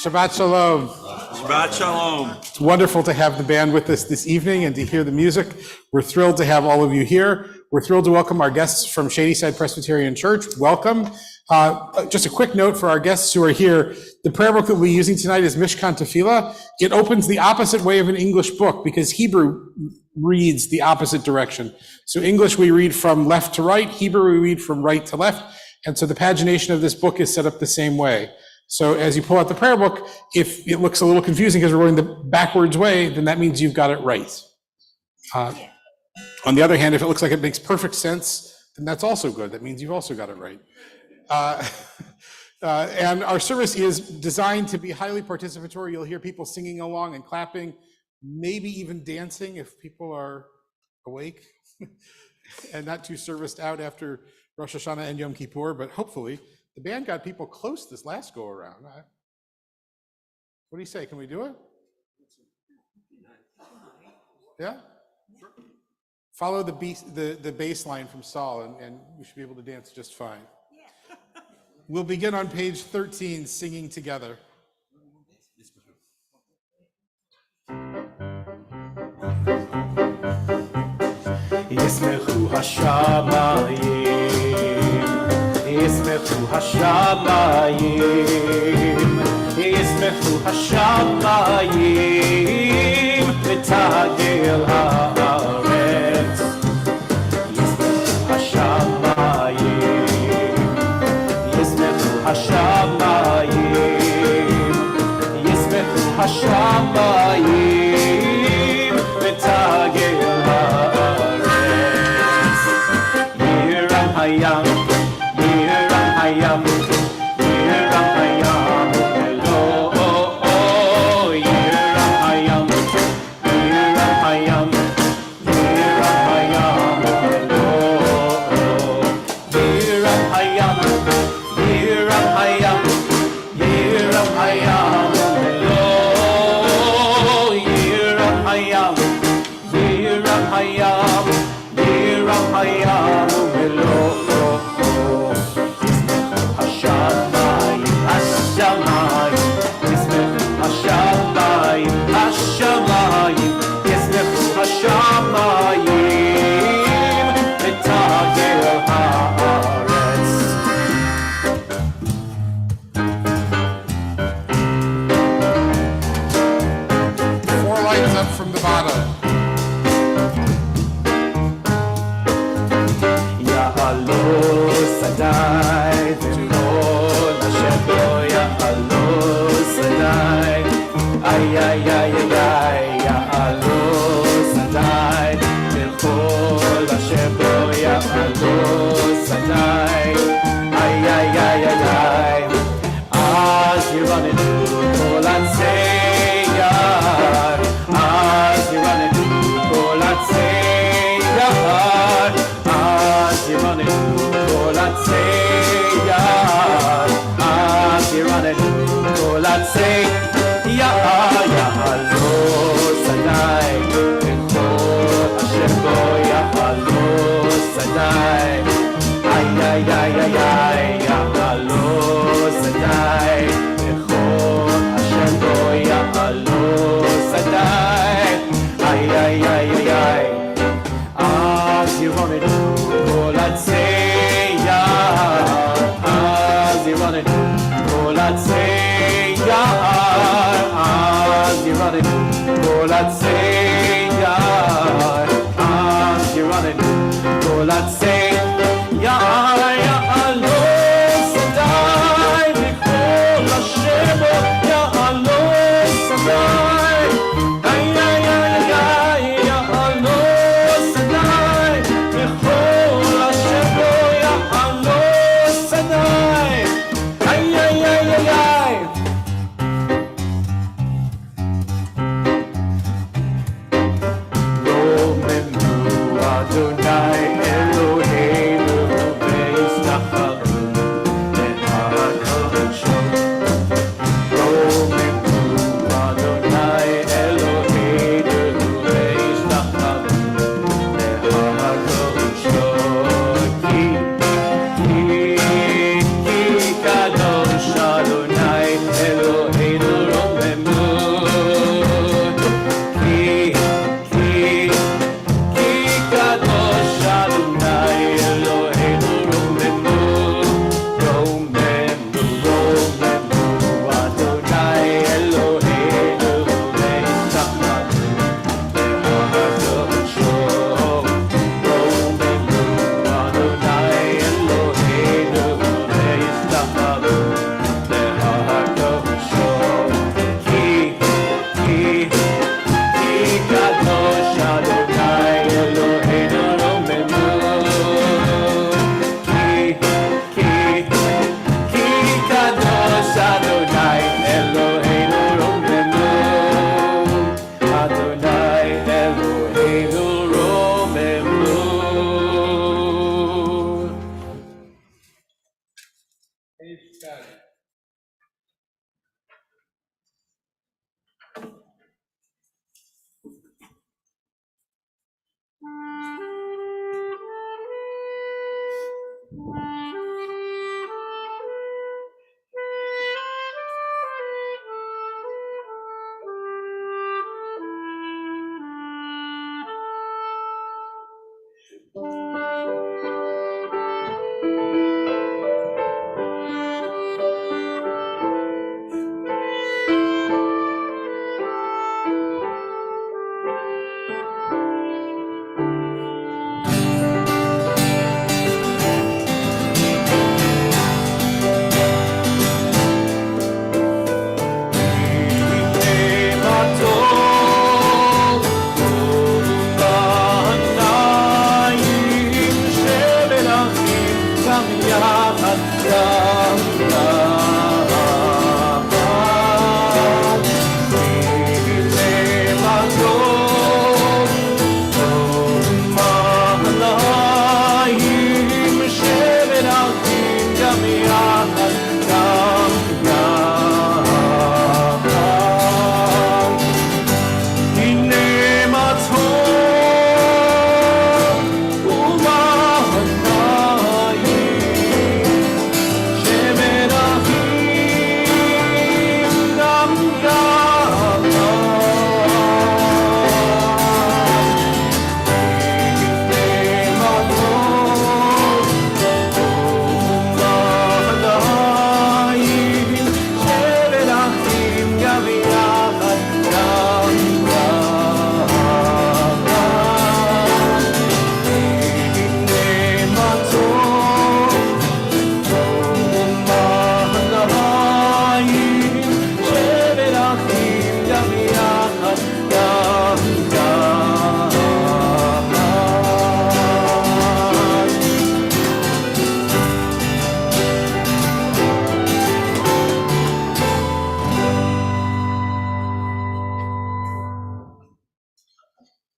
Shabbat Shalom. Shabbat Shalom. It's wonderful to have the band with us this evening and to hear the music. We're thrilled to have all of you here. We're thrilled to welcome our guests from Shadyside Presbyterian Church. Welcome. Just a quick note for our guests who are here. The prayer book that we'll be using tonight is Mishkan Tefillah. It opens the opposite way of an English book because Hebrew reads the opposite direction. So English we read from left to right, Hebrew we read from right to left. And so the pagination of this book is set up the same way. So as you pull out the prayer book, if it looks a little confusing because we're going the backwards way, then that means you've got it right. On the other hand, if it looks like it makes perfect sense, then that's also good. That means you've also got it right. And our service is designed to be highly participatory. You'll hear people singing along and clapping, maybe even dancing if people are awake and not too serviced out after Rosh Hashanah and Yom Kippur, but hopefully. The band got people close this last go around. What do you say? Can we do it? Yeah? Follow the bass line from Saul, and we should be able to dance just fine. We'll begin on page 13, singing together. ישמחו השמיים, ישמחו השמיים, ישמחו השמיים, ותגל הארץ. ישמחו השמיים, ישמחו השמיים, ישמחו השמיים, ותגל הארץ. יירם הים, יירם הים, יירם הים, אלוהו, יירם הים, יירם הים, יירם הים, אלוהו, יירם הים, יירם הים, יירם הים, אלוהו, יירם הים, יירם הים, יירם הים, אלוהו. השמיים, ישמחו השמיים, ותגל הארץ. Four lines up from the bottom. יעלו שדי, וכל אשר בו יעלו שדי. Ay, ay, ay, ay, ay, יעלו שדי, וכל אשר בו יעלו שדי. Ay, ay, ay, ay, ay, אז ירננו כל עצי יער, אז ירננו כל עצי יער, אז ירננו כל עצי יער, אז ירננו כל עצי יעלו שדי, וכל אשר בו יעלו שדי. איי, איי, איי, איי, איי, יעלו שדי, וכל אשר בו יעלו שדי. איי, איי, איי, איי, איי, אז ירננו כל עצי יער, אז ירננו כל עצי יער, אז ירננו כל עצי יער, אז ירננו כל עצי יער. יעלו שדי, וכל אשר בו יעלו שדי. איי, איי, איי, איי, יעלו שדי, וכל אשר בו יעלו שדי. איי, איי, איי, איי, רוממו אדוני אלוהינו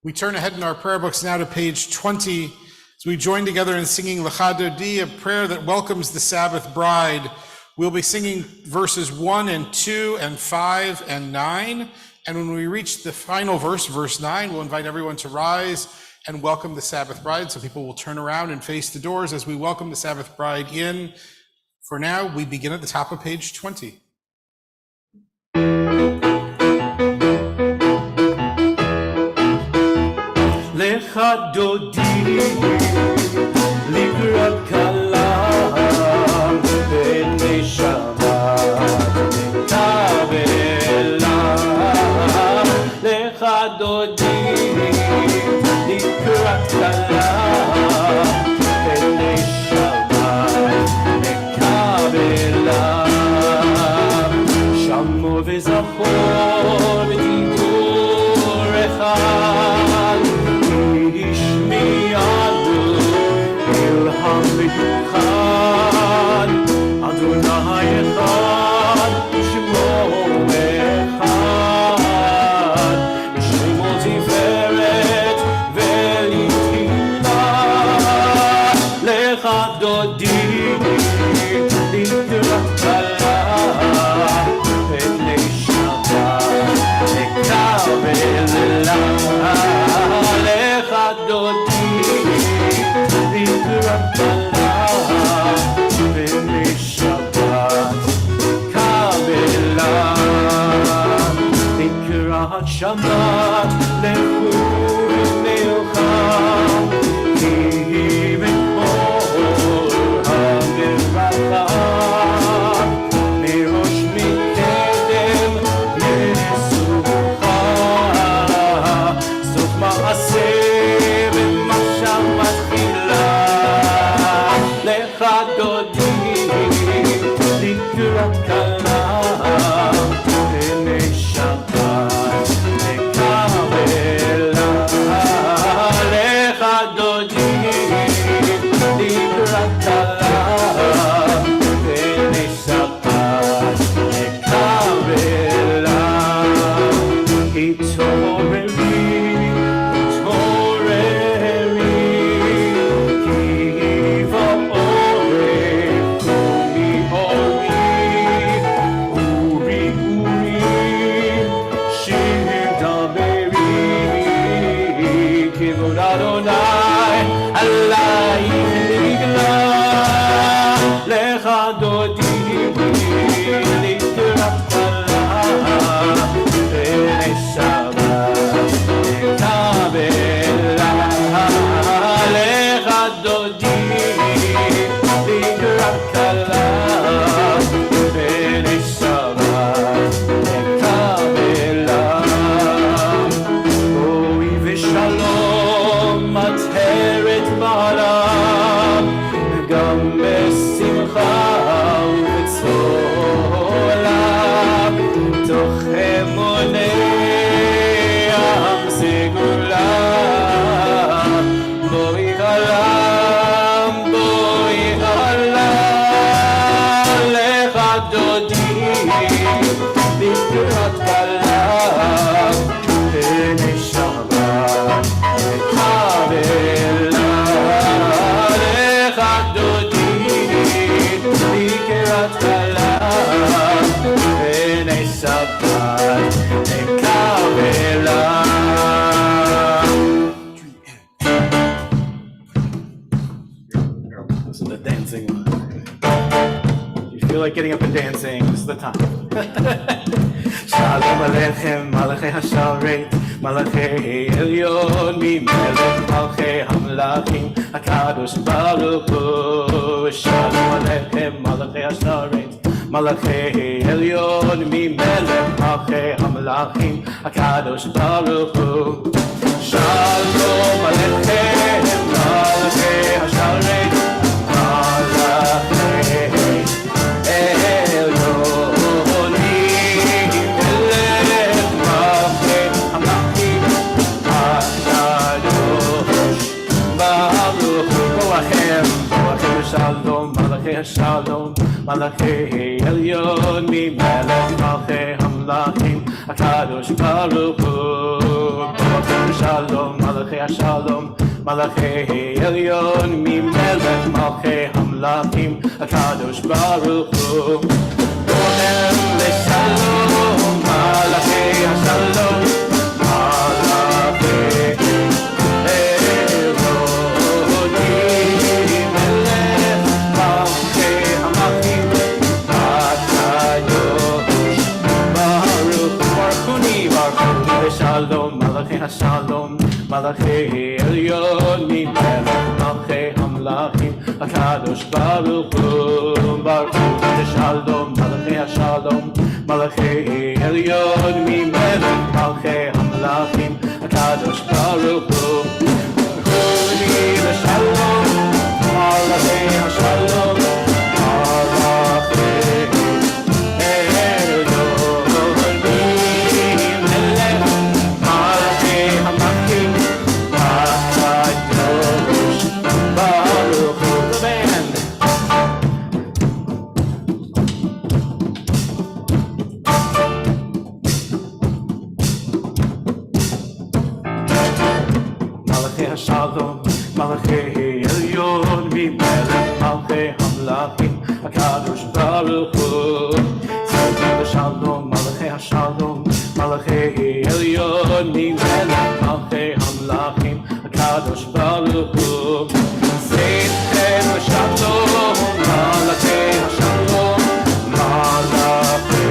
We turn ahead in our prayer books now to page 20 as we join together in singing Lecha Dodi, a prayer that welcomes the Sabbath bride. We'll be singing verses 1 and 2 and 5 and 9. And when we reach the final verse, verse 9, we'll invite everyone to rise and welcome the Sabbath bride. So people will turn around and face the doors as we welcome the Sabbath bride in. For now, we begin at the top of page 20. Lecha Dodi לקראת כלה בני שבת נקבלה Lecha Dodi לקראת כלה בני שבת נקבלה שמעו וזכור בדיבור אחד אחד, אדוני אחד, שמו אחד, שמו תפארת ולתהילה. לך דודי, לקראת כלה, פני שבת נקבלה. לך דודי, לקראת כלה בני שבת קבלה לקראת שבת לכו ונלכה כי מקור הברכה מראש מקדם יסוכה סוף מעשה ומחשב מתחילה לך דודי לקראת כלה בני שבת נקבלה לך דודי לקראת כלה בני שבת נקבלה This is the dancing one. If you feel like getting up and dancing, this is the time. Shalom Aleichem, Malachei HaSharet, Malachei Elyon, Mimelech Malchei HaMelachim, HaKadosh Baruch Hu. Shalom Aleichem, Malachei HaSharet, Malachei Elyon, Mimelech Malchei HaMelachim, HaKadosh Baruch Hu. Shalom Aleichem, Malachei HaSharet, Malachei Elyon, Mimelech Malchei HaMelachim, HaKadosh Baruch Hu. Boachem, Boachem Shalom, Malachei Shalom, Malachei Elyon, Mimelech Malchei HaMelachim, HaKadosh Baruch Hu. Boachem Shalom. השלום, מלאכי השלום, מלאכי עליון, ממלך מלכי המלכים, הקדוש ברוך הוא. קוראים לשלום, מלאכי השלום, מלאכי אלוהים, מלך מלכי המלכים, הקדוש ברוך הוא. ברכוני לשלום, מלאכי השלום, מלאכי עליון, ממלך מלכי המלכים, הקדוש ברוך הוא. ברכוני לשלום, מלאכי השלום, מלאכי עליון, ממלך מלכי המלכים, הקדוש ברוך הוא. ברכוני לשלום, מלאכי השלום, השלום, מלאכי עליון, ממלך מלכי המלכים, הקדוש ברוך הוא. צדיקים לשלום, מלאכי השלום, מלאכי עליון, ממלך מלכי המלכים, הקדוש ברוך הוא. צדיקים לשלום, מלאכי השלום, מלאכי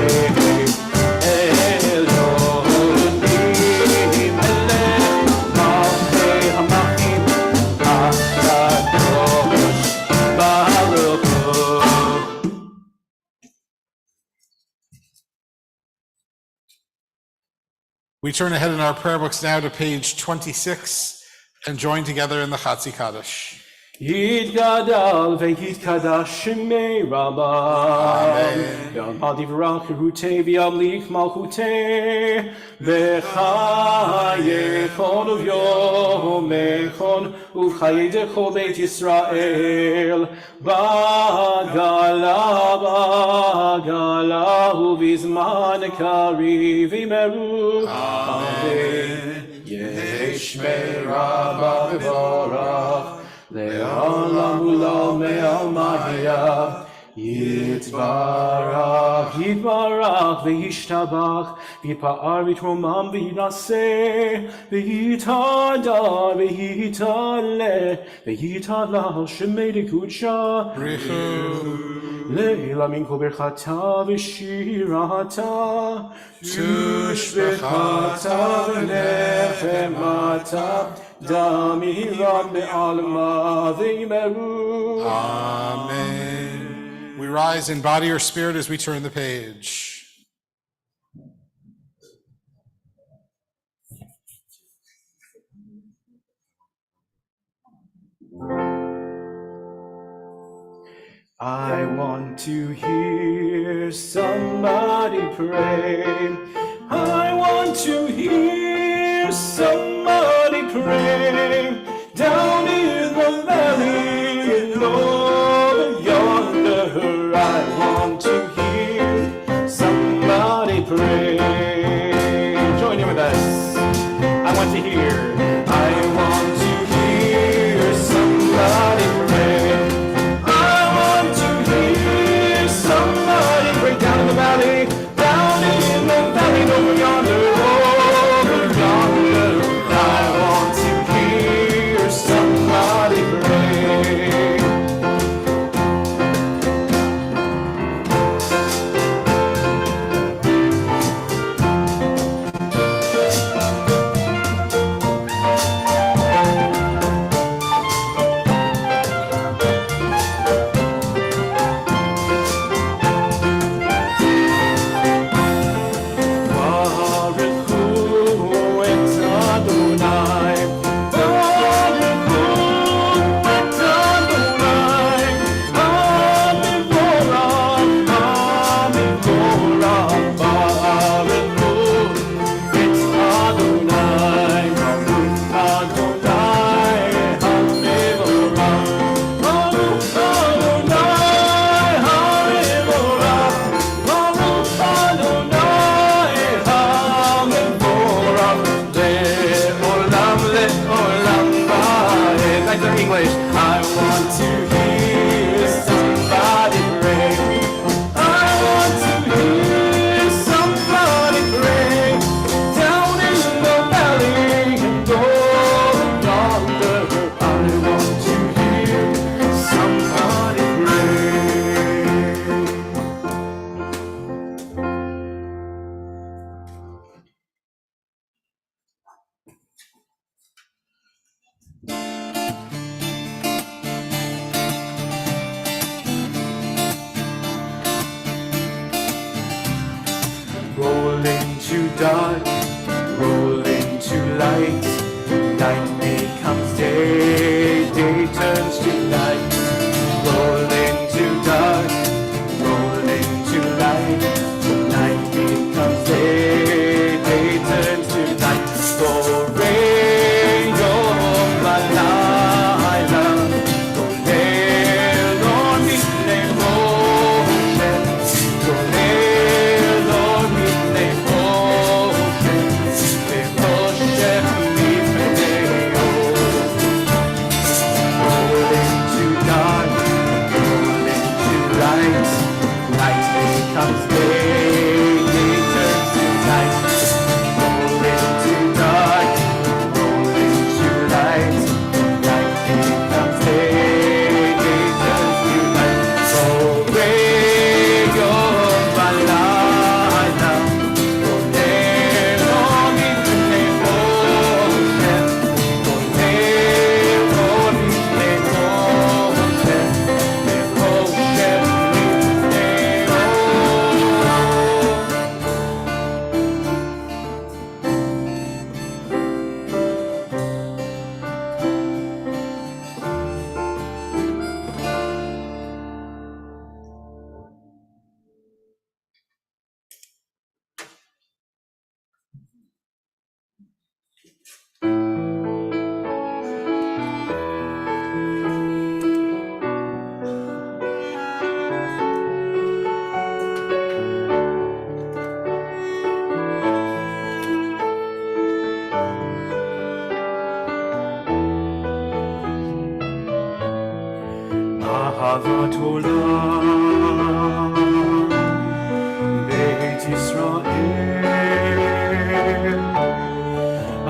We turn ahead in our prayer books now to page 26 and join together in the Chatzi Kaddish. יתגדל ויתקדש שמי רבם, יעמד יברח חירותי וימליך מלכותי, בחיי כל וביומכון ובחיי דכל בית ישראל, בגלה ובזמן קריב ימרו. אמן. ישמי רבה מבורך, לעולם ולעולמי עלמיה, יתברך, יתברך וישתבח, ויתפאר ויתרומם ויתנשא, ויתהדר ויתעלה, ויתעלה שמי דקודשה, לעילמים כל ברכתה ושירתה, תושבחתה ונחמתה, דמירם בעלמא וימרו. Amen. We rise in body or spirit as we turn the page. I want to hear somebody pray. I want to hear somebody pray. Down in the valley, over yonder, I want to hear somebody pray. Join in with us. I want to hear. I want to hear somebody pray. Down in the valley, over yonder, I want to hear somebody pray. dark, roll into light. Night becomes day, day turns to night. Roll into dark, roll into light. Night becomes day, day turns to night. Goreyo balayla, golelo mipnei Moshe, golelo mipnei Moshe, ve'Moshe mipneyo. Roll into dark, roll into light. Night becomes day, day turns to night. Roll into dark, roll into light. Night becomes day, day turns to night. Goreyo balayla, golelo mipnei Moshe, golelo mipnei Moshe, ve'Moshe mipneyo. Ahavat olam, Beit Yisrael,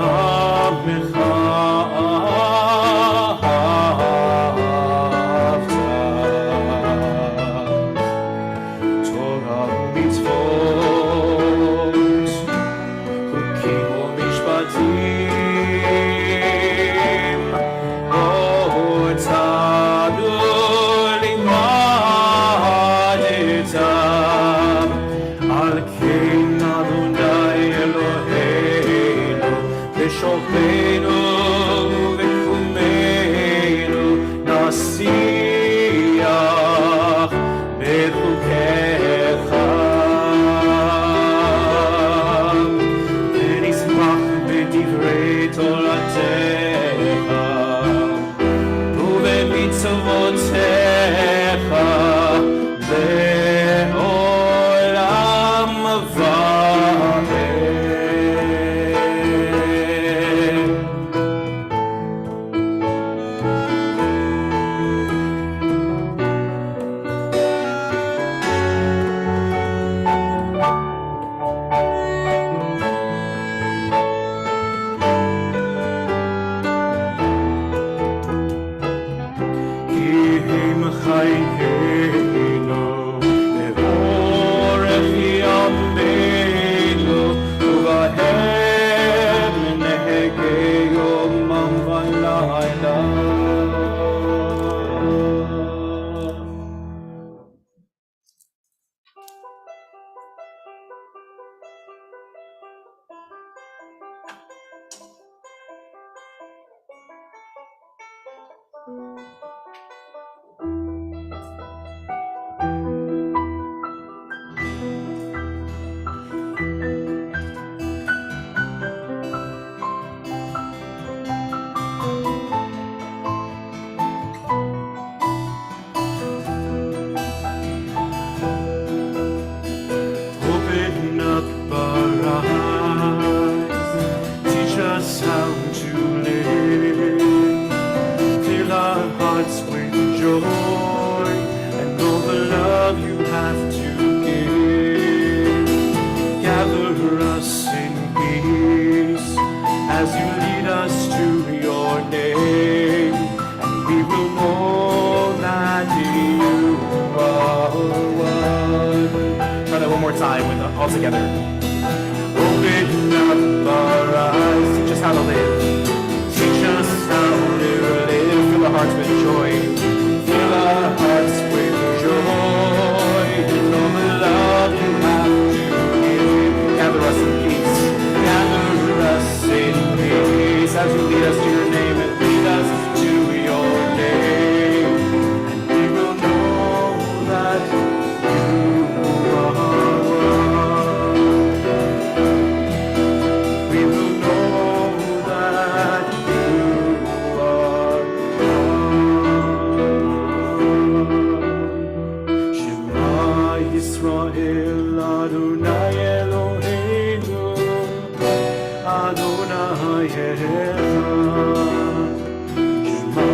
Amecha ahavta, Torah u'mitzvot, Chukim u'mishpatim, Otanu limadetam, Al kein Adonai Eloheinu, B'shofeinu v'kumeinu, Nasiach b'chukecha. ונשמח בדברי תורתך ובמצוותיך לעולם ועד. כי הם חיינו לאורך ימינו, ובהם נהגה יומם ולילה. Open up our eyes, teach us how to live, fill our hearts with joy and all the love you have to give. Gather us in peace as you lead us to your name, and we will know that you are one. Try that one more time with all together. Open up our eyes, teach us how to live. Teach us how to live. Fill our hearts with joy. Fill our hearts with joy. And all the love you have to give. Gather us in peace. as you lead us to your name and lead us to your name. And we will know that you are one. We will know that you are one. Shema Yisrael Adonai Eloheinu Adonai Echad. Shema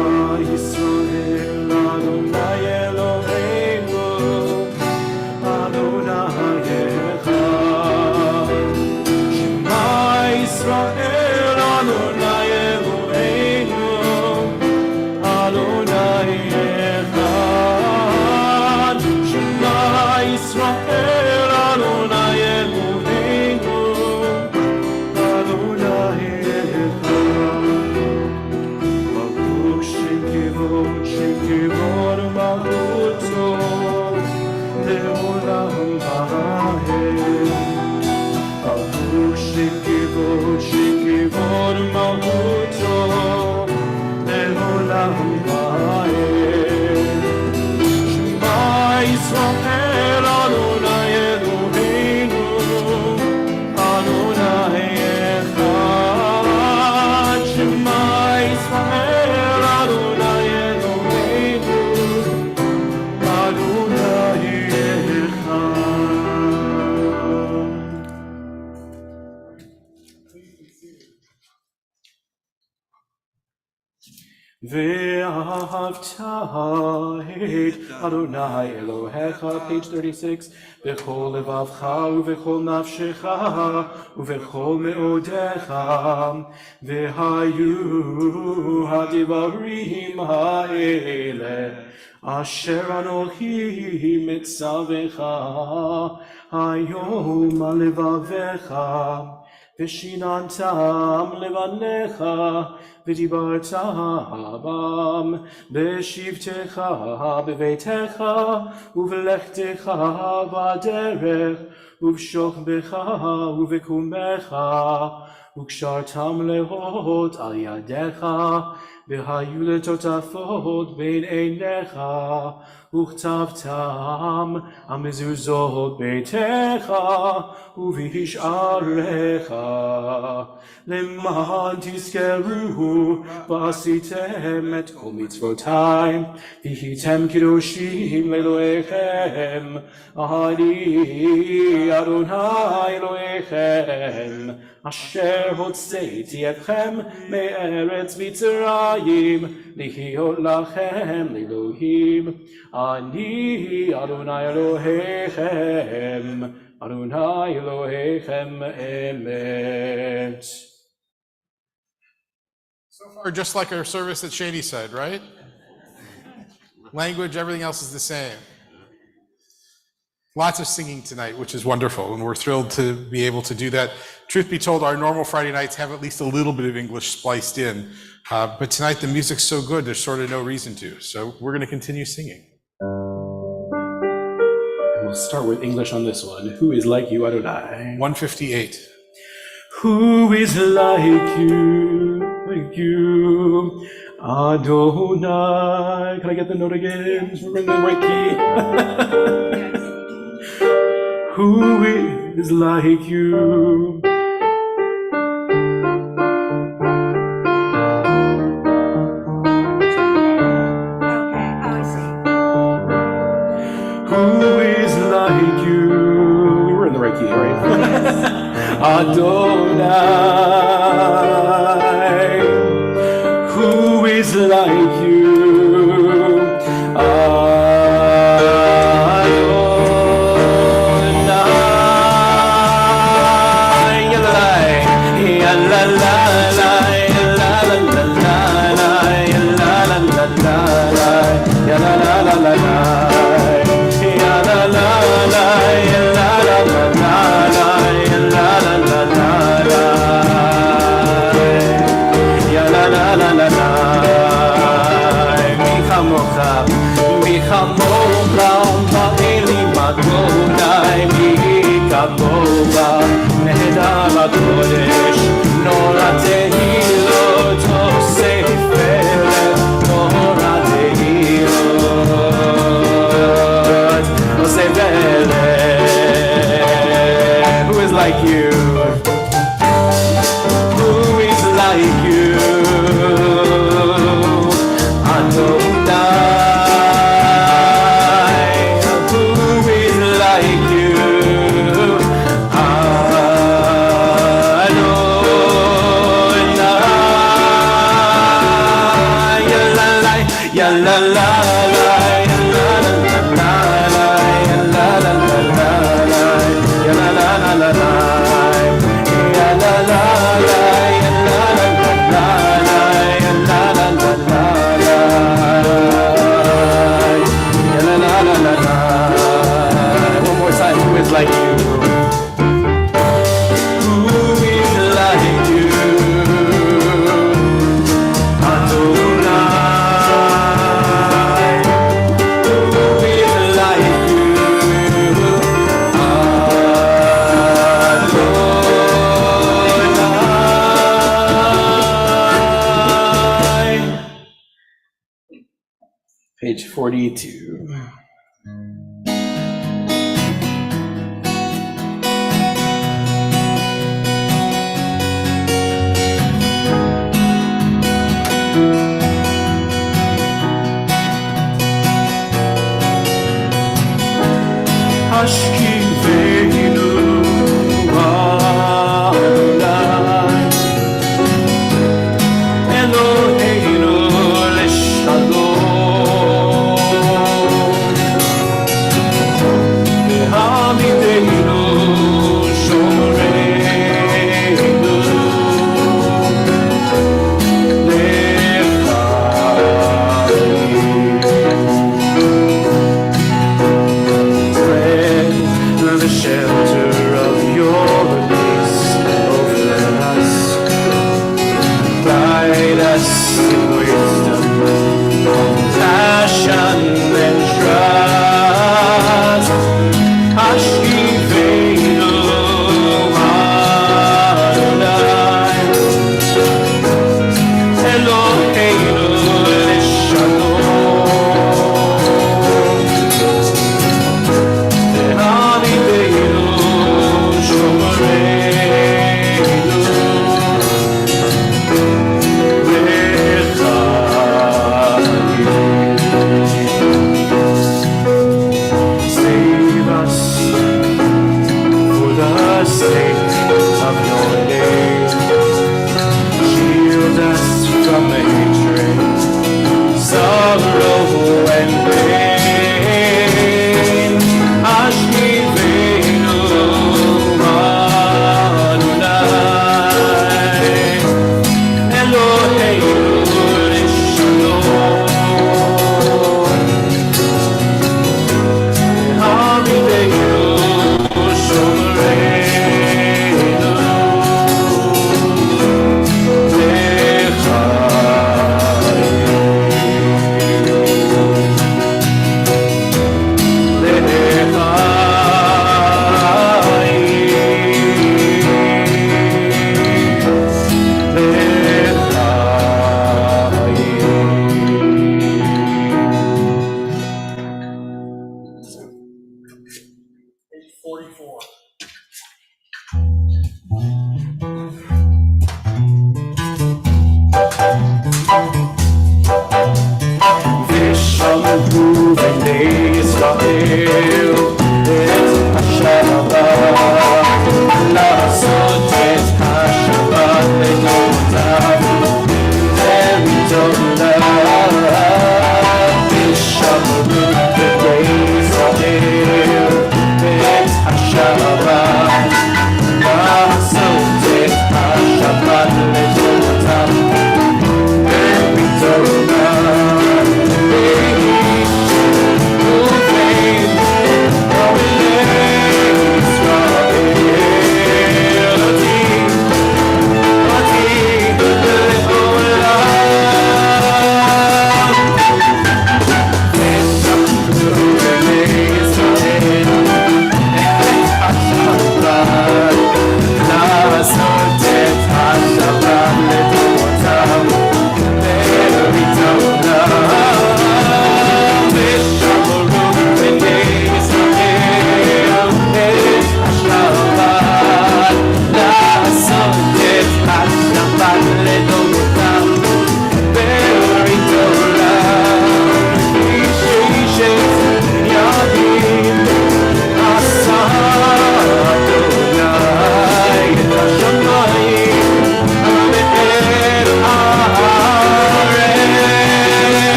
Yisrael Adonai Eloheinu Adonai Echad. Shema Yisrael Adonai Eloheinu Adonai Echad. Shema Yisrael Adonai Eloheinu Adonai Echad. Baruch Shekivot Malchuto Leolam Vaed. Baruch Shekivot Malchuto Leolam Vaed. Shema Yisrael Adonai Eloheinu Adonai Echad. Shema Yisrael Adonai Eloheinu Adonai Echad. Ve'ahavta et Adonai Elohecha, page 36. V'chol levavcha u'v'chol nafshecha u'v'chol me'odecha. Ve'hayu hadivarim ha'ele asher anochi mitzavecha hayom alevavecha. Veshinantam levanecha, v'dibartam b'shivtecha, b'veitecha, u'v'lechtecha b'derech, u'v'shokbecha, u'v'kumecha, u'kshartam lehot al yadecha, v'hayu letotafot bein einecha, u'chtavtam amezuzot beitecha, u'v'hish'arecha, למען תזכרו ועשיתם את כל מצוותיי והייתם קדושים לאלוהיכם אני אדוני אלוהיכם אשר הוצאתי אתכם מארץ מצרים להיות לכם לאלוהים אני אדוני אלוהיכם אדוני אלוהיכם אמת. So far, just like our service that Shady said, right? Language, everything else is the same. Lots of singing tonight, which is wonderful, and we're thrilled to be able to do that. Truth be told, our normal Friday nights have at least a little bit of English spliced in, but tonight the music's so good, there's sort of no reason to. So we're going to continue singing. And we'll start with English on this one. Who is like you, Adonai? 158. Who is like you, Adonai? Can I get the note again? We're in the right key. Who is like you? Who is like you? We were in the right key, right? Adonai. Who is like you? נהדר הקודש, נורא תהילות ya la la la, ya la la la la, ya la la la la, ya la la la la la, ya la la la, ya la la la la, ya la la la la, ya la la la la la. One more time, who is like you? Page 42. Ashkivenu Adonai Eloheinu leshalom V'hamidenu shomereinu the shelter of your release over us. Guide us in wisdom, passion, and trust. Ashkivenu Adonai Eloheinu save us for the sake of your name. Shield us from hatred, sorrow, and pain. Ashkivenu Adonai Eloheinu leshalom V'hamidenu shomereinu Page 44. Vishamru v'nei Yisrael et Shabbat לעשות את השבת לדורותיו ולדורותיו. vishamru v'nei Yisrael et השבת לעשות את השבת לדורותיו ולדורותיו.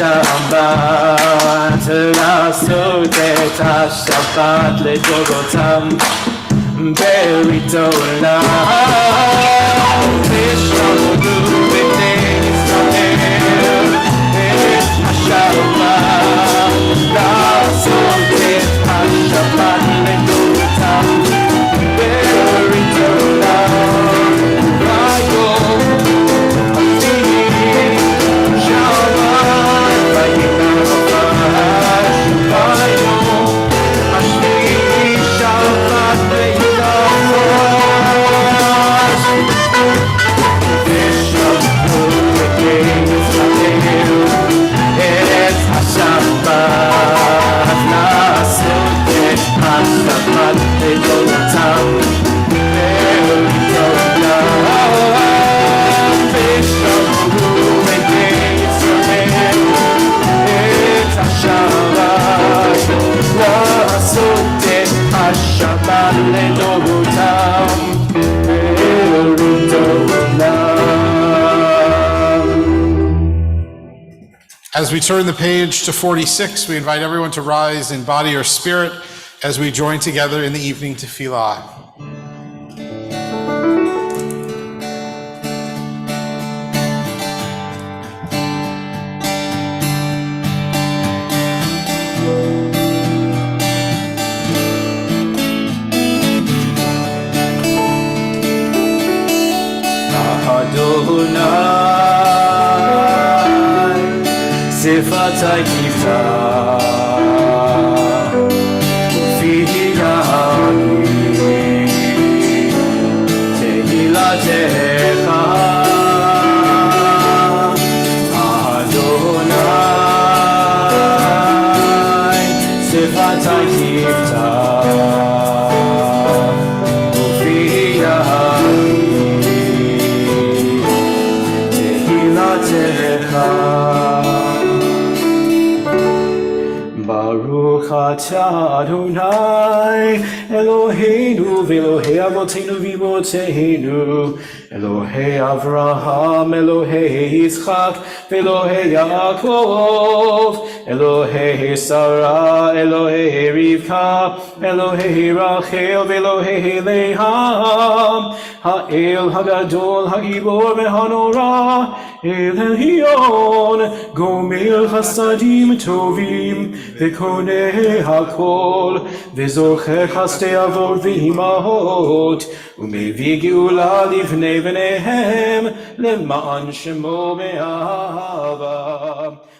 השבת, לעשות את השבת לדורותם ברית עולם. ושמרו בני ישראל את השבת, לעשות את השבת לדורותם ברית עולם. והיום As we turn the page to 46, we invite everyone to rise in body or spirit as we join together in the evening tefillah. Sifatai Kifta Fihiyani Tehilatecha Adonai Sifatai Kifta Fihiyani Tehilatecha Baruch atah Adonai Eloheinu v'Elohei Avotenu v'Imotzeinu Elohei Avraham Elohei Yitzchak v'Elohei Yaakov Elohei Sarah Elohei Rivka Elohei Rachel v'Elohei Leah Ha'el Hagadol Ha'gibor v'Hanora El Elyon Gomer Chasadim Tovim V'Koneh HaKol V'Zorcheh Chastei Avot V'Imahot U'Mevi Geula Livnei V'nehem Le'ma'an Shemo Me'ahava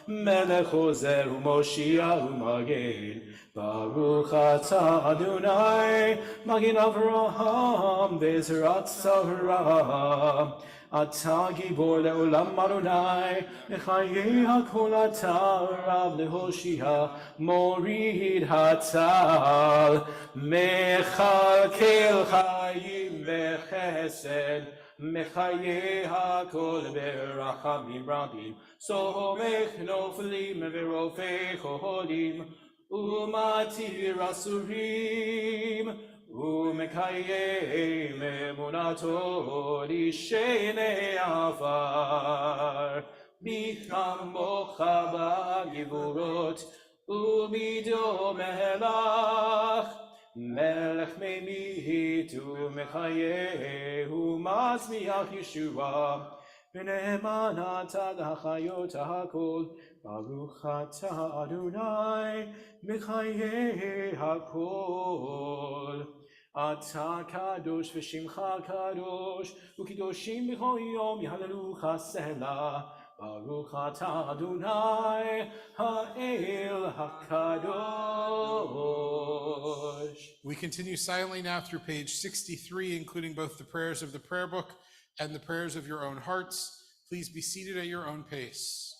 Melech Ozer U'Moshiach U'Magen Baruch atah Adonai Magen Avraham V'Ezrat Sarah Atah Gibor Le'olam Adonai Mechayeh HaKol Atah Rav Lehoshia Morid Hatzal Mechalkel Chayim V'Chesed Mechayeh HaKol Berachamim Rabim Somech Noflim V'Rofei Cholim Umatir Asurim Umekayem Emunato Lishenei Afar Bichamocha B'Givurot Umido Melach Melech Memit Umechayehu Mazmiach Yeshua V'ne'eman atah l'chayot ha'kol Baruch atah Adonai Mechayeh HaKol Atah kadosh v'shimcha kadosh U'kidoshim b'chol yom yihalelucha selah Baruch atah Adonai Ha'el HaKadosh. We continue silently now through page 63, including both the prayers of the prayer book and the prayers of your own hearts. Please be seated at your own pace.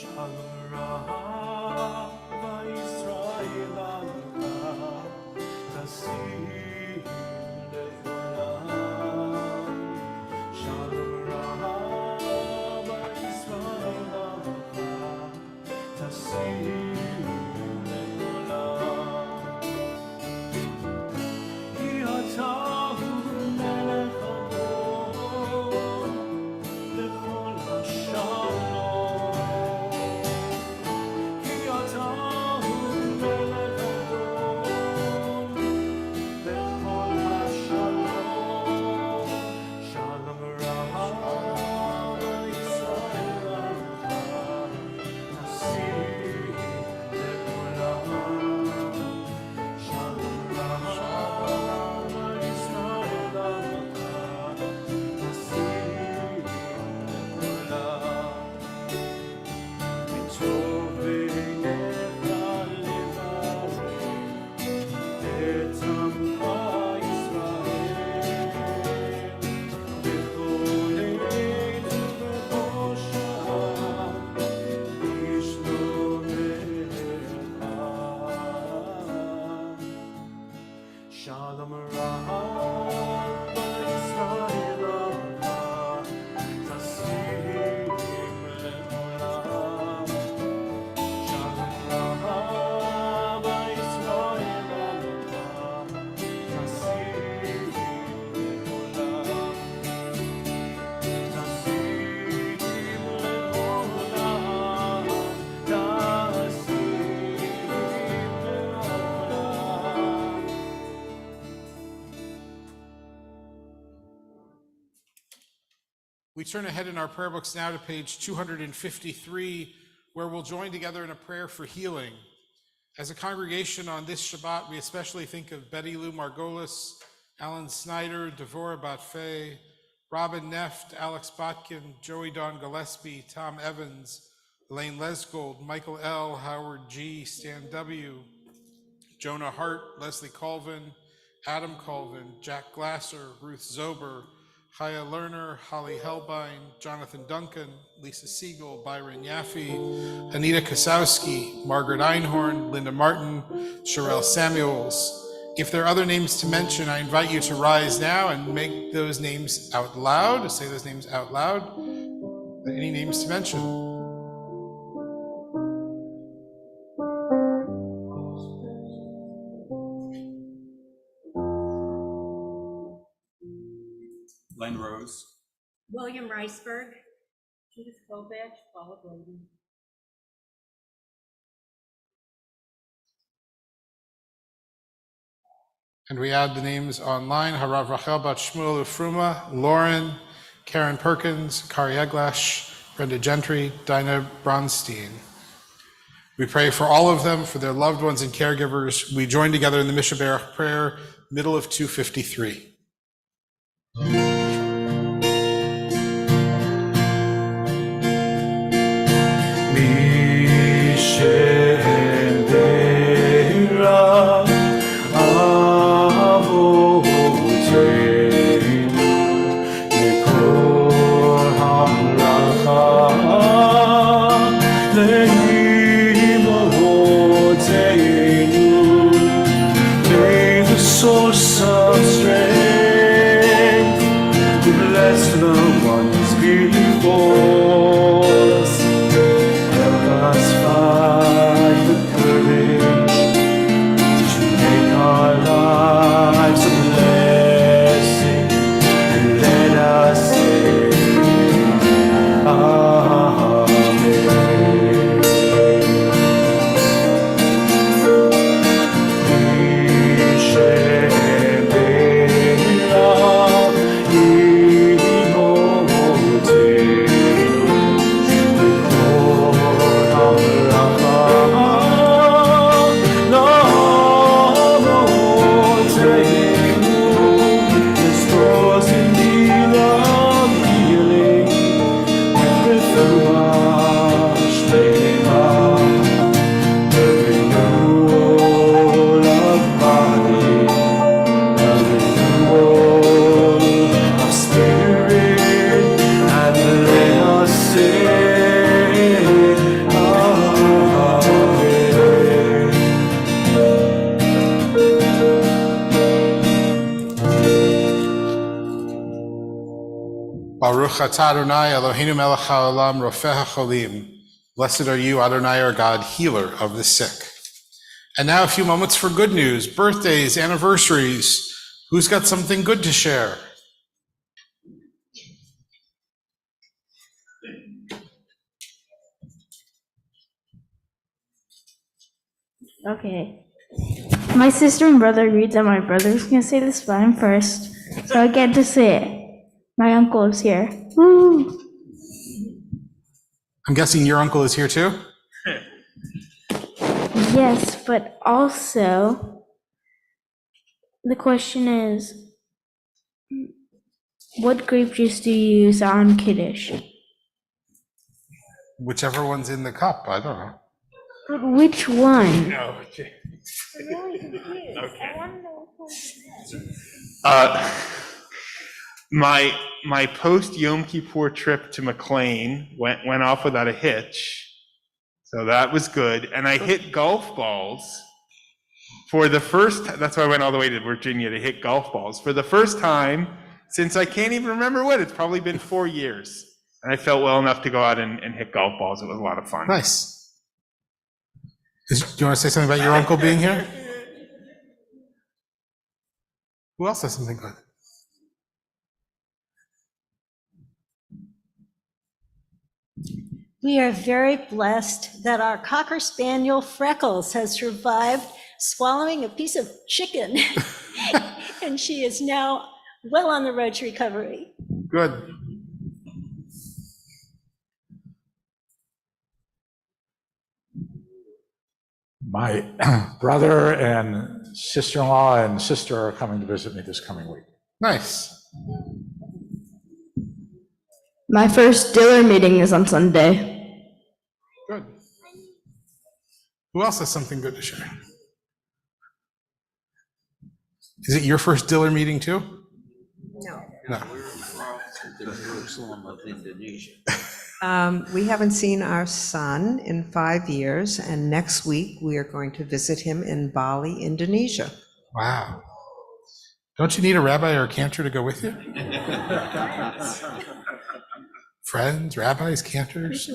Shalom Rabba Yisrael Amcha Tasim Le'olam. Shalom Rabba Yisrael Amcha Tasim Le'olam. Ki atahu melech hador lechol hashalom. Ki atahu melech hador lechol hashalom. Shalom Rabba Yisrael Amcha Tasim Le'olam. Shalom Rabba Yisrael Amcha Tasim Le'olam. Mitzvot b'necha levarech et amcha Yisrael b'chol עת ובכל שעה לשלומך. Shalom Rabba Yisrael Amcha Tasim Le'olam. Shalom Rabba Yisrael Amcha Tasim Le'olam. Tasim Le'olam. Tasim Le'olam. We turn ahead in our prayer books now to page 253, where we'll join together in a prayer for healing. As a congregation on this Shabbat, we especially think of Betty Lou Margolis, Alan Snyder, Devorah Batfei, Robin Neft, Alex Botkin, Joey Don Gillespie, Tom Evans, Elaine Lesgold, Michael L., Howard G., Stan W., Jonah Hart, Leslie Colvin, Adam Colvin, Jack Glasser, Ruth Zober, Chaya Lerner, Holly Helbine, Jonathan Duncan, Lisa Siegel, Byron Yaffe, Anita Kosowski, Margaret Einhorn, Linda Martin, Sherelle Samuels. If there are other names to mention, I invite you to rise now and make those names out loud, say those names out loud. Any names to mention? Len Rose, William Reisberg, Judith Kovach, Paula Bowden. And we add the names online: Harav Rachel Bat Shmuel Ufruma, Lauren, Karen Perkins, Kari Eglash, Brenda Gentry, Dinah Bronstein. We pray for all of them, for their loved ones and caregivers. We join together in the Mishnah Berach prayer, middle of 253. Source of strength Baruch atah Adonai Eloheinu melech haolam rofeh hacholim. Blessed are you, Adonai, our God, healer of the sick. And now a few moments for good news, birthdays, anniversaries. Who's got something good to share? Okay. My sister and brother agreed that my brother's gonna say this, but I'm first, so I get to say it. My uncle is here. Woo! I'm guessing your uncle is here too? Yes, but also the question is, what grape juice do you use on Kiddush? Whichever one's in the cup, I don't know. But which one? Okay. My post Yom Kippur trip to McLean went off without a hitch, so that was good. And I hit golf balls for the first. That's why I went all the way to Virginia to hit golf balls for the first time since I can't even remember what. It's probably been 4 years, and I felt well enough to go out and hit golf balls. It was a lot of fun. Nice. Do you want to say something about your uncle being here? Who else has something good? We are very blessed that our Cocker Spaniel Freckles has survived swallowing a piece of chicken, and she is now well on the road to recovery. Good. My brother and sister-in-law and sister are coming to visit me this coming week. Nice. My first dealer meeting is on Sunday. Good. Who else has something good to share? Is it your first dealer meeting too? No. No. We haven't seen our son in 5 years, and next week we are going to visit him in Bali, Indonesia. Wow. Don't you need a rabbi or a cantor to go with you? Friends, rabbis, cantors?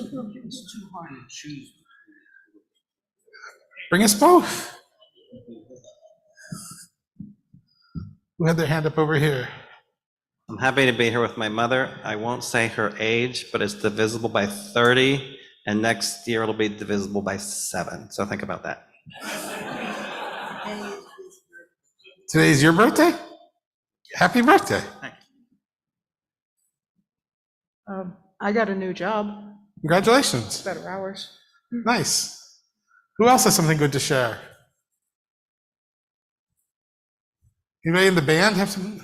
Bring us both. Who had their hand up over here? I'm happy to be here with my mother. I won't say her age, but it's divisible by 30, and next year it'll be divisible by 7. So think about that. Today's your birthday? Happy birthday. I got a new job, Congratulations. better hours. Nice. Who else has something good to share? Anybody in the band have some?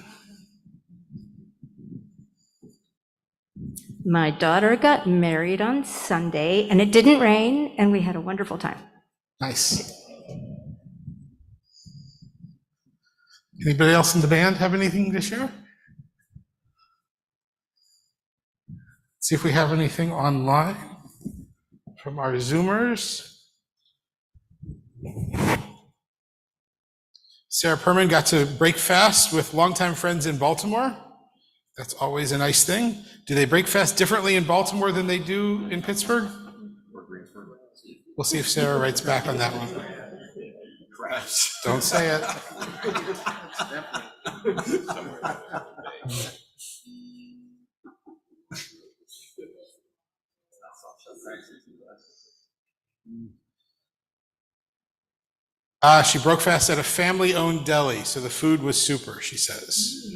My daughter got married on Sunday, and it didn't rain, and we had a wonderful time. Nice. Anybody else in the band have anything to share? See if we have anything online from our Zoomers. Sarah Perman got to break fast with longtime friends in Baltimore. That's always a nice thing. Do they break fast differently in Baltimore than they do in Pittsburgh? We'll see if Sarah writes back on that one. Don't say it. She broke fast at a family-owned deli, so the food was super, she says.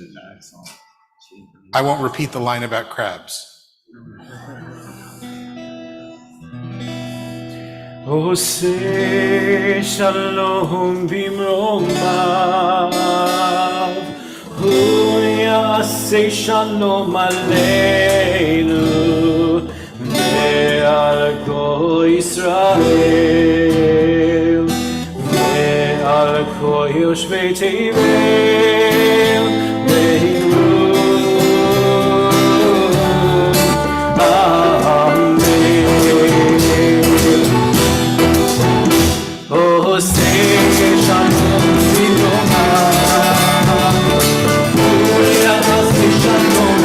I won't repeat the line about crabs. Ose shalom bimromav, hu yaseh shalom aleinu, ve'al kol Yisrael, ve'al kol yoshvei tevel, ve'imru. Shalom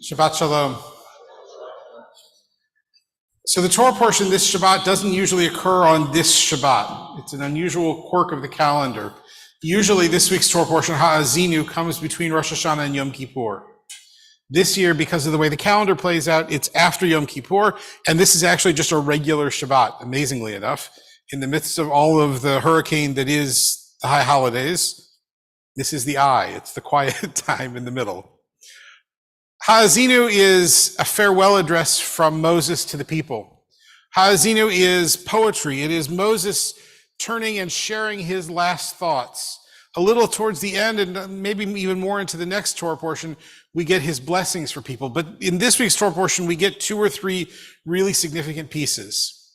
Shabbat Shalom. So the Torah portion this Shabbat doesn't usually occur on this Shabbat. It's an unusual quirk of the calendar. Usually this week's Torah portion, Ha'azinu, comes between Rosh Hashanah and Yom Kippur. This year, because of the way the calendar plays out, it's after Yom Kippur, and this is actually just a regular Shabbat, amazingly enough. In the midst of all of the hurricane that is the high holidays, this is the eye. It's the quiet time in the middle. Ha'azinu is a farewell address from Moses to the people. Ha'azinu is poetry. It is Moses turning and sharing his last thoughts. A little towards the end, and maybe even more into the next Torah portion, we get his blessings for people. But in this week's Torah portion, we get 2 or 3 really significant pieces.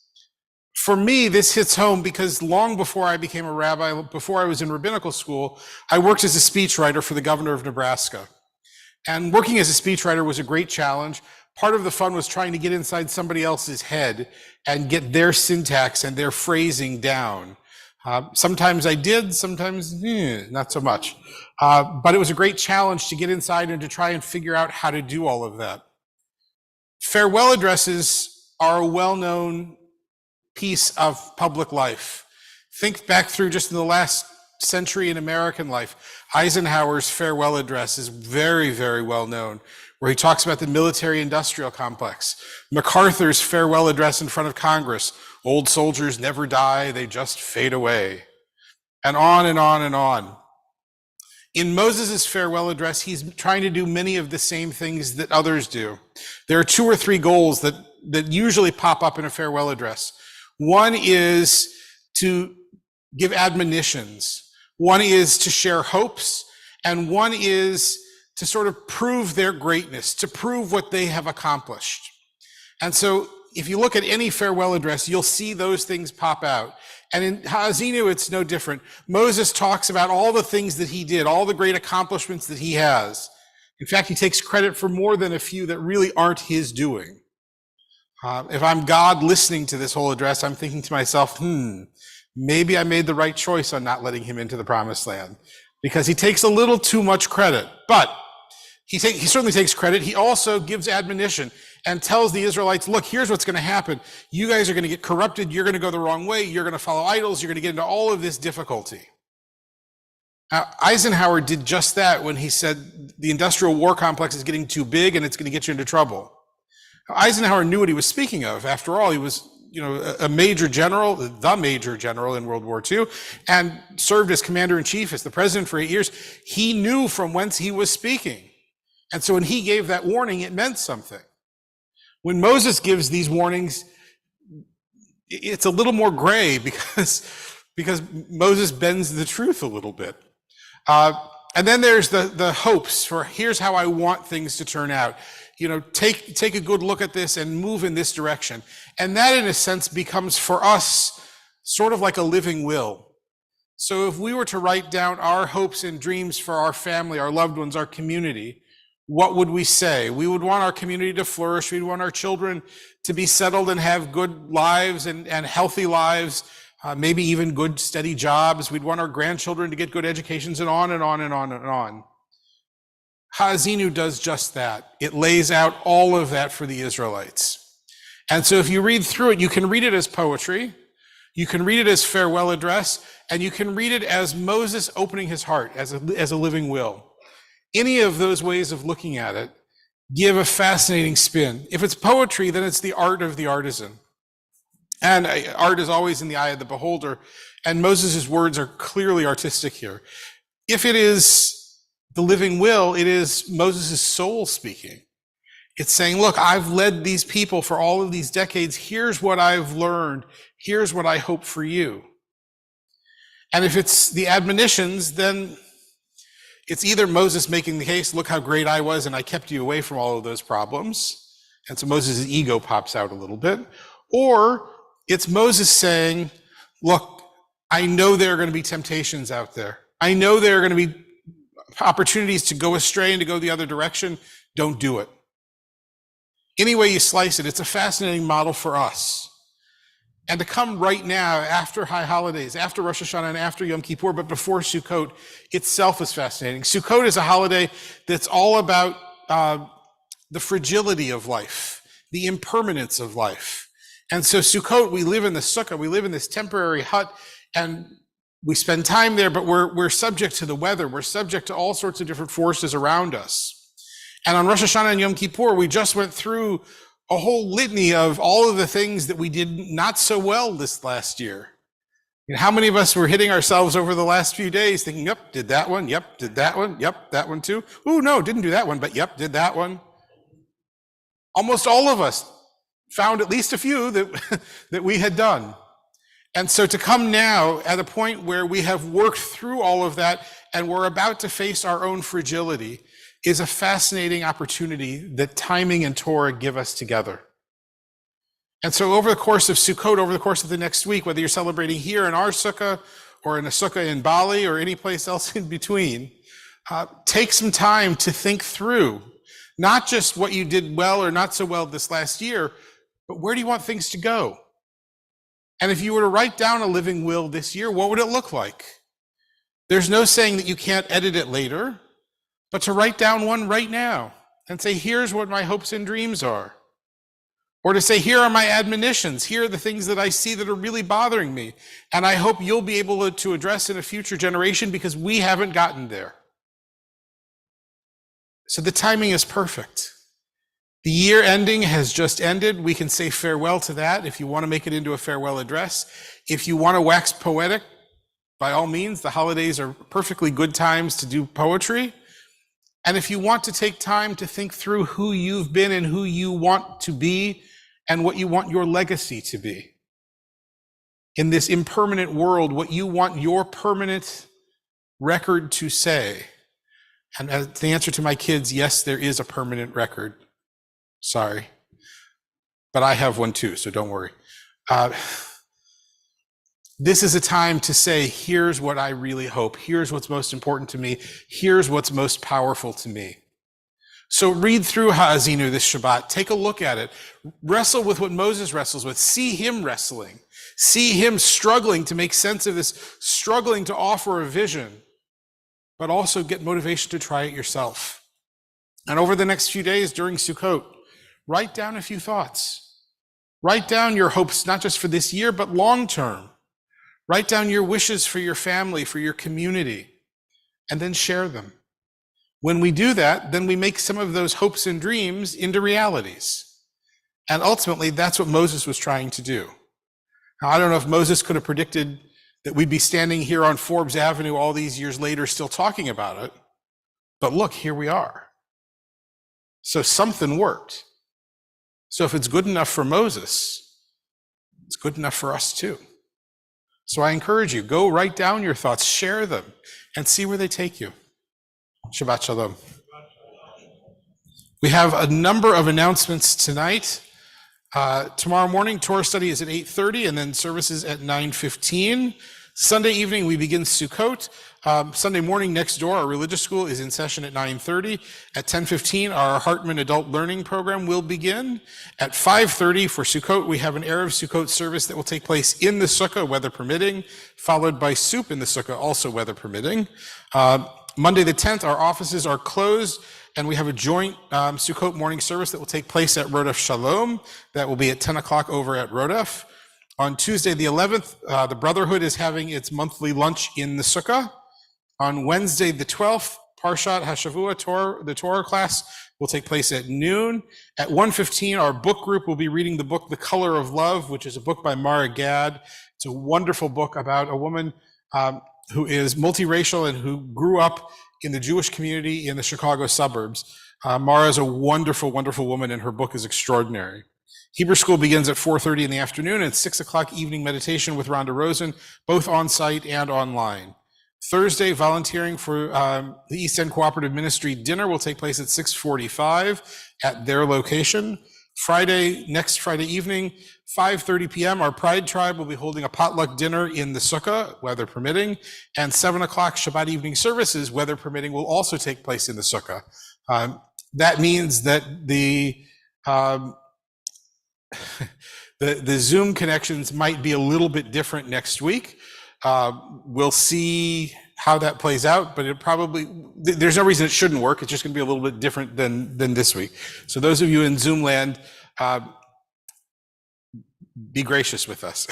For me, this hits home because long before I became a rabbi, before I was in rabbinical school, I worked as a speechwriter for the governor of Nebraska. And working as a speechwriter was a great challenge. Part of the fun was trying to get inside somebody else's head and get their syntax and their phrasing down. Sometimes I did, sometimes not so much. But it was a great challenge to get inside and to try and figure out how to do all of that. Farewell addresses are a well-known piece of public life. Think back through just in the last century in American life. Eisenhower's farewell address is very, very well known, where he talks about the military-industrial complex. MacArthur's farewell address in front of Congress, old soldiers never die, they just fade away. And on and on and on. In Moses' farewell address, he's trying to do many of the same things that others do. There are 2 or 3 goals that usually pop up in a farewell address. One is to give admonitions. One is to share hopes, and one is to sort of prove their greatness, to prove what they have accomplished. And so if you look at any farewell address, you'll see those things pop out. And in Ha'azinu, it's no different. Moses talks about all the things that he did, all the great accomplishments that he has. In fact, he takes credit for more than a few that really aren't his doing. If I'm God listening to this whole address, I'm thinking to myself, maybe I made the right choice on not letting him into the promised land, because he takes a little too much credit. But he certainly takes credit. He also gives admonition and tells the Israelites, look, here's what's going to happen. You guys are going to get corrupted. You're going to go the wrong way. You're going to follow idols. You're going to get into all of this difficulty. Now, Eisenhower did just that when he said the industrial war complex is getting too big and it's going to get you into trouble. Now, Eisenhower knew what he was speaking of. After all, he was a major general, the major general in World War II, and served as commander-in-chief, as the president for 8 years. He knew from whence he was speaking. And so when he gave that warning, it meant something. When Moses gives these warnings, it's a little more gray because Moses bends the truth a little bit. And then there's the hopes for here's how I want things to turn out. Take a good look at this and move in this direction. And that, in a sense, becomes for us sort of like a living will. So if we were to write down our hopes and dreams for our family, our loved ones, our community, what would we say? We would want our community to flourish. We'd want our children to be settled and have good lives and healthy lives, maybe even good, steady jobs. We'd want our grandchildren to get good educations, and on and on and on and on. Ha'azinu does just that. It lays out all of that for the Israelites. And so if you read through it, you can read it as poetry, you can read it as farewell address, and you can read it as Moses opening his heart as a living will. Any of those ways of looking at it give a fascinating spin. If it's poetry, then it's the art of the artisan. And art is always in the eye of the beholder, and Moses' words are clearly artistic here. If it is the living will, it is Moses' soul speaking. It's saying, look, I've led these people for all of these decades. Here's what I've learned. Here's what I hope for you. And if it's the admonitions, then it's either Moses making the case, look how great I was and I kept you away from all of those problems. And so Moses' ego pops out a little bit. Or it's Moses saying, look, I know there are going to be temptations out there. I know there are going to be opportunities to go astray and to go the other direction. Don't do it. Any way you slice it, it's a fascinating model for us. And to come right now, after high holidays, after Rosh Hashanah and after Yom Kippur, but before Sukkot itself is fascinating. Sukkot is a holiday that's all about the fragility of life, the impermanence of life. And so Sukkot, we live in the sukkah, we live in this temporary hut, and we spend time there, but we're subject to the weather. We're subject to all sorts of different forces around us. And on Rosh Hashanah and Yom Kippur, we just went through a whole litany of all of the things that we did not so well this last year. And how many of us were hitting ourselves over the last few days thinking, yep, did that one, yep, did that one, yep, that one too. Ooh, no, didn't do that one, but yep, did that one. Almost all of us found at least a few that we had done. And so to come now at a point where we have worked through all of that and we're about to face our own fragility is a fascinating opportunity that timing and Torah give us together. And so over the course of Sukkot, over the course of the next week, whether you're celebrating here in our sukkah or in a sukkah in Bali or any place else in between, take some time to think through not just what you did well or not so well this last year, but where do you want things to go? And if you were to write down a living will this year, what would it look like? There's no saying that you can't edit it later, but to write down one right now and say, here's what my hopes and dreams are. Or to say, here are my admonitions. Here are the things that I see that are really bothering me. And I hope you'll be able to address in a future generation because we haven't gotten there. So the timing is perfect. The year ending has just ended. We can say farewell to that if you want to make it into a farewell address. If you want to wax poetic, by all means, the holidays are perfectly good times to do poetry. And if you want to take time to think through who you've been and who you want to be and what you want your legacy to be in this impermanent world, what you want your permanent record to say. And the answer to my kids, yes, there is a permanent record. Sorry. But I have one too, so don't worry. This is a time to say, here's what I really hope. Here's what's most important to me. Here's what's most powerful to me. So read through Ha'azinu this Shabbat. Take a look at it. Wrestle with what Moses wrestles with. See him wrestling. See him struggling to make sense of this, struggling to offer a vision, but also get motivation to try it yourself. And over the next few days during Sukkot, write down a few thoughts. Write down your hopes, not just for this year, but long term. Write down your wishes for your family, for your community, and then share them. When we do that, then we make some of those hopes and dreams into realities. And ultimately, that's what Moses was trying to do. Now, I don't know if Moses could have predicted that we'd be standing here on Forbes Avenue all these years later still talking about it, but look, here we are. So something worked. So if it's good enough for Moses, it's good enough for us too. So I encourage you, go write down your thoughts, share them, and see where they take you. Shabbat Shalom. We have a number of announcements tonight. Tomorrow morning, Torah study is at 8:30, and then services at 9:15. Sunday evening, we begin Sukkot. Sunday morning, next door, our religious school is in session at 9:30. At 10:15, our Hartman Adult Learning Program will begin. At 5:30 for Sukkot, we have an Erev Sukkot service that will take place in the sukkah, weather permitting, followed by soup in the sukkah, also weather permitting. Monday the 10th, our offices are closed, and we have a joint Sukkot morning service that will take place at Rodef Shalom. That will be at 10 o'clock over at Rodef. On Tuesday the 11th, the Brotherhood is having its monthly lunch in the sukkah. On Wednesday the 12th, Parshat Hashavua, the Torah class, will take place at noon. At 1:15, our book group will be reading the book The Color of Love, which is a book by Mara Gad. It's a wonderful book about a woman who is multiracial and who grew up in the Jewish community in the Chicago suburbs. Mara is a wonderful, wonderful woman, and her book is extraordinary. Hebrew school begins at 4:30 in the afternoon, and 6 o'clock evening meditation with Rhonda Rosen, both on site and online. Thursday, volunteering for the East End Cooperative Ministry dinner will take place at 6:45 at their location. Next Friday evening, 5:30 p.m., our Pride Tribe will be holding a potluck dinner in the sukkah, weather permitting, and 7 o'clock Shabbat evening services, weather permitting, will also take place in the sukkah. That means that the Zoom connections might be a little bit different next week. We'll see how that plays out, but there's no reason it shouldn't work. It's just going to be a little bit different than this week. So those of you in Zoom land, be gracious with us,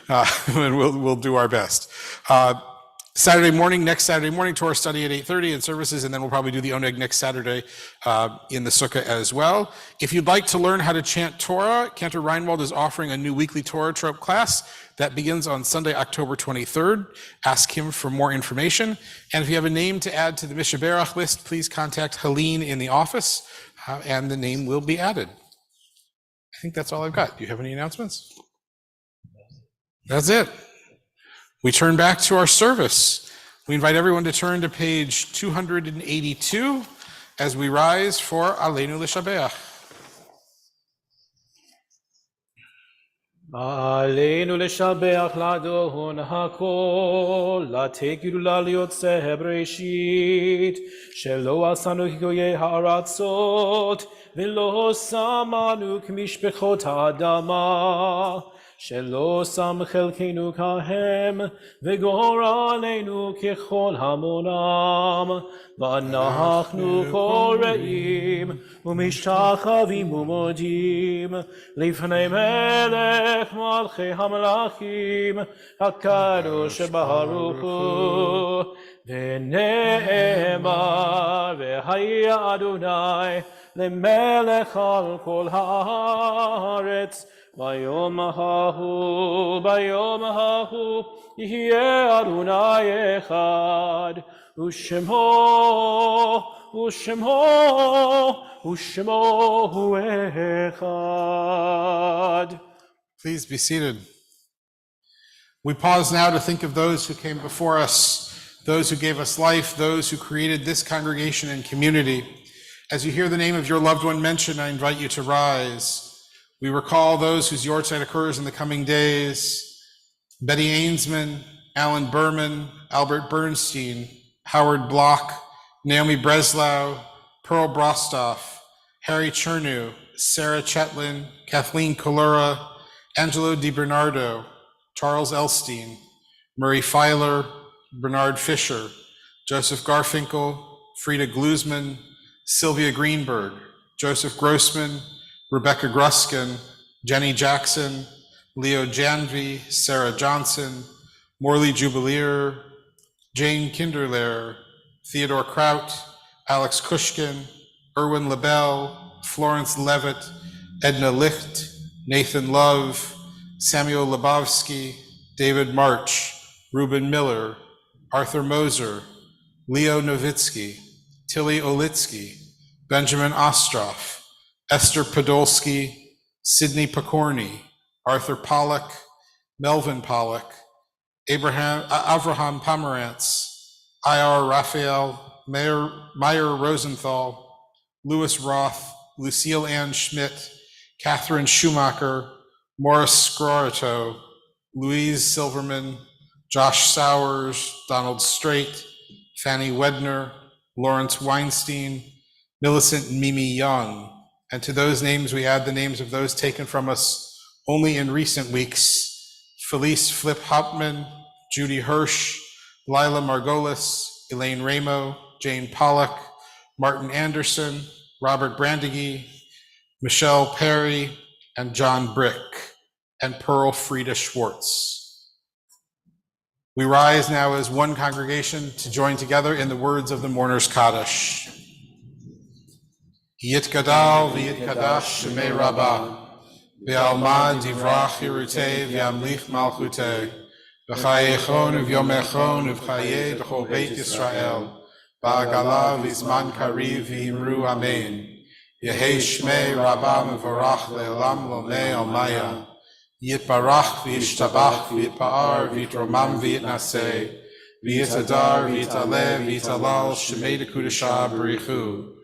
and we'll do our best. Next Saturday morning, Torah study at 8:30 and services, and then we'll probably do the Oneg next Saturday in the sukkah as well. If you'd like to learn how to chant Torah, Cantor Reinwald is offering a new weekly Torah trope class that begins on Sunday, October 23rd. Ask him for more information. And if you have a name to add to the Mishaberach list, please contact Helene in the office, and the name will be added. I think that's all I've got. Do you have any announcements? That's it. We turn back to our service. We invite everyone to turn to page 282 as we rise for Aleinu L'Shabeach. עלינו לשבח לאדון הכל, לתת גדולה ליוצא בראשית, שלא עשנו כגויי הארצות, ולא שמנו כמשפחות האדמה, שלא שם חלקנו כהם, וגורלנו ככל המונם, ואנחנו קוראים ומשתחווים ומודים לפני מלך מלכי המלכים, הקדוש ברוך הוא, ונאמר והיה אדוני למלך על כל הארץ, ביום ההוא יהיה אדוני אחד, ושמו הוא אחד. Please be seated. We pause now to think of those who came before us, those who gave us life, those who created this congregation and community. As you hear the name of your loved one mentioned, I invite you to rise. We recall those whose yahrzeit occurs in the coming days: Betty Ainsman, Alan Berman, Albert Bernstein, Howard Block, Naomi Breslau, Pearl Brostoff, Harry Chernew, Sarah Chetlin, Kathleen Colura, Angelo DiBernardo, Charles Elstein, Murray Filer, Bernard Fisher, Joseph Garfinkel, Frida Glusman, Sylvia Greenberg, Joseph Grossman, Rebecca Gruskin, Jenny Jackson, Leo Janvey, Sarah Johnson, Morley Jubileer, Jane Kinderlehrer, Theodore Kraut, Alex Kushkin, Erwin Lebel, Florence Levitt, Edna Licht, Nathan Love, Samuel Lebowski, David March, Reuben Miller, Arthur Moser, Leo Novitsky, Tilly Olitsky, Benjamin Ostroff, Esther Podolsky, Sidney Pokorny, Arthur Pollock, Melvin Pollock, Avraham Pomerantz, I.R. Raphael, Meyer Rosenthal, Louis Roth, Lucille Ann Schmidt, Catherine Schumacher, Morris Scrorato, Louise Silverman, Josh Sowers, Donald Strait, Fanny Wedner, Lawrence Weinstein, Millicent Mimi Young. And to those names, we add the names of those taken from us only in recent weeks: Felice Flip Hopman, Judy Hirsch, Lila Margolis, Elaine Ramo, Jane Pollock, Martin Anderson, Robert Brandigee, Michelle Perry, and John Brick, and Pearl Frida Schwartz. We rise now as one congregation to join together in the words of the Mourner's Kaddish. Yitgadal v'yitkadash shemei Rabbah, v'alma divrach hirutei v'amlich malchutei, v'chayechon v'yomechon v'chayei d'chol beit Yisrael, v'agala v'zman kariv v'imru amen. Yehei shmei Rabbah mevorach le'olam lomei almaya. Yitbarach v'yishtabach v'yitpa'ar v'yitromam v'yitnaseh, v'yitadar v'yitaleh v'yitalal shemei dekudesha b'richu.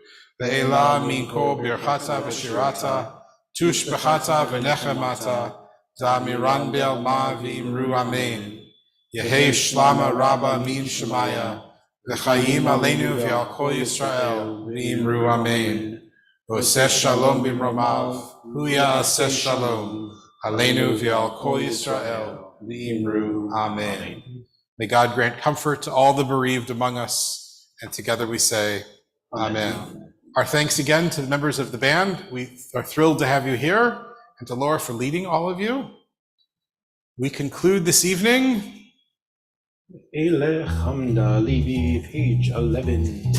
Ve'ela min kol birchata v'shirata, tush b'chata v'nechemata, da'amiran be'alma v'imru amen. Yehei shlama rabba min shemaya, v'chayim aleinu v'al kol Yisrael v'imru amen. Oseh shalom b'mromav, huya aseh shalom, aleinu v'al kol Yisrael v'imru amen. May God grant comfort to all the bereaved among us, and together we say, Amen. Our thanks again to the members of the band. We are thrilled to have you here, and to Laura for leading all of you. We conclude this evening. Elech Hamda Levi, page 11.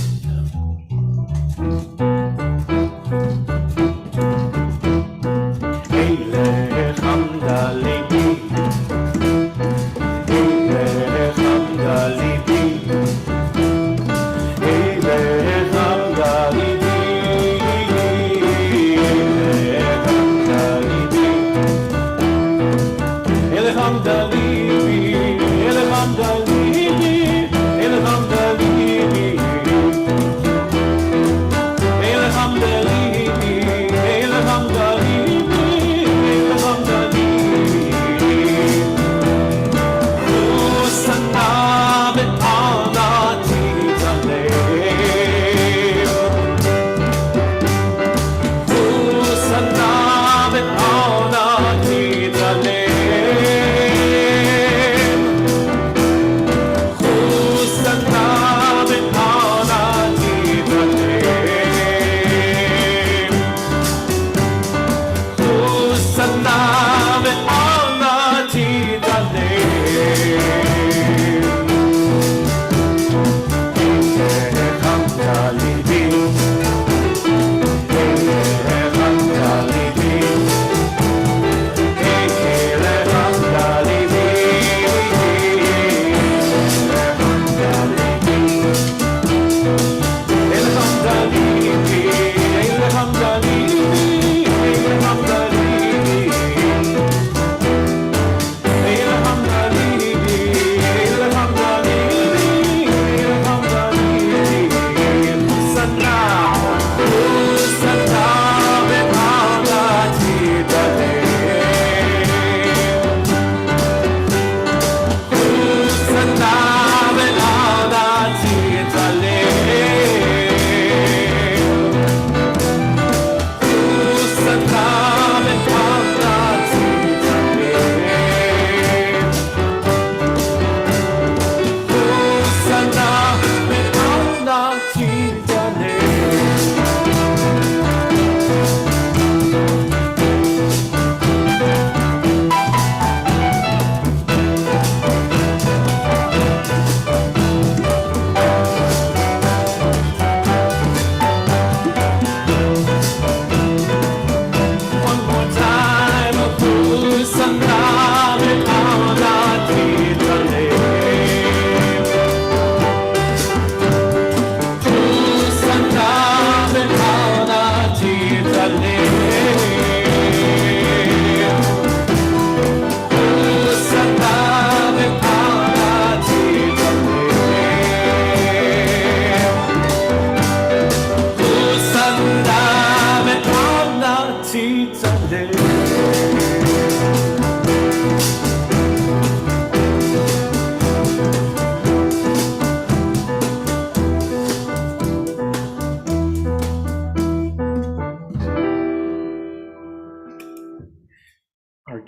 Elech Hamda Levi, Elech Hamda Levi, Elech Hamda Levi. Hamdalibi,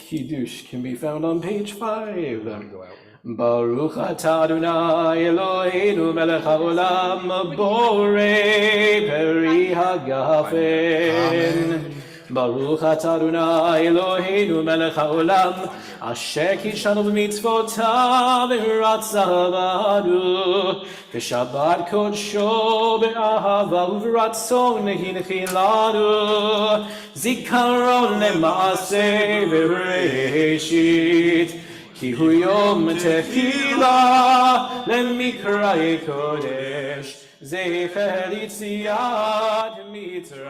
Kiddush can be found on page 5. Baruch atah Adonai Eloheinu melech haolam borei peri hagafen. Baruch atah Adonai Eloheinu melech haolam asher kishanu b'mitzvotav v'ratzah b'adu v'shabbat kodsho be'ahava u'v'ratzon hinechin lanu zikaron le'maaseh v'reishit כי הוא יום תחילה למקראי קודש, זכר יציאת מצרים.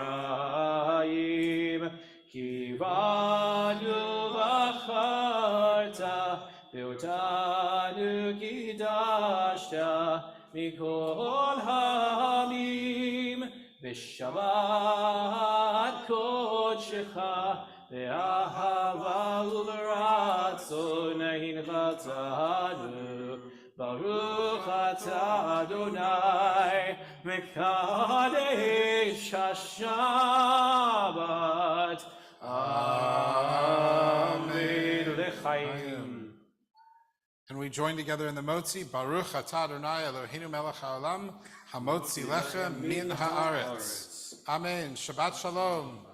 כי בנו בחרת, ואותנו קידשת מכל העמים, בשבת קודשך, באהבה וברצון הנחתנו. ברוך אתה אדוני מקדש השבת. אמן לחיים. And we join together in the Motzi, Baruch atah Adonai Eloheinu melech haolam, hamotzi lecha min haaretz. Amen. Shabbat shalom.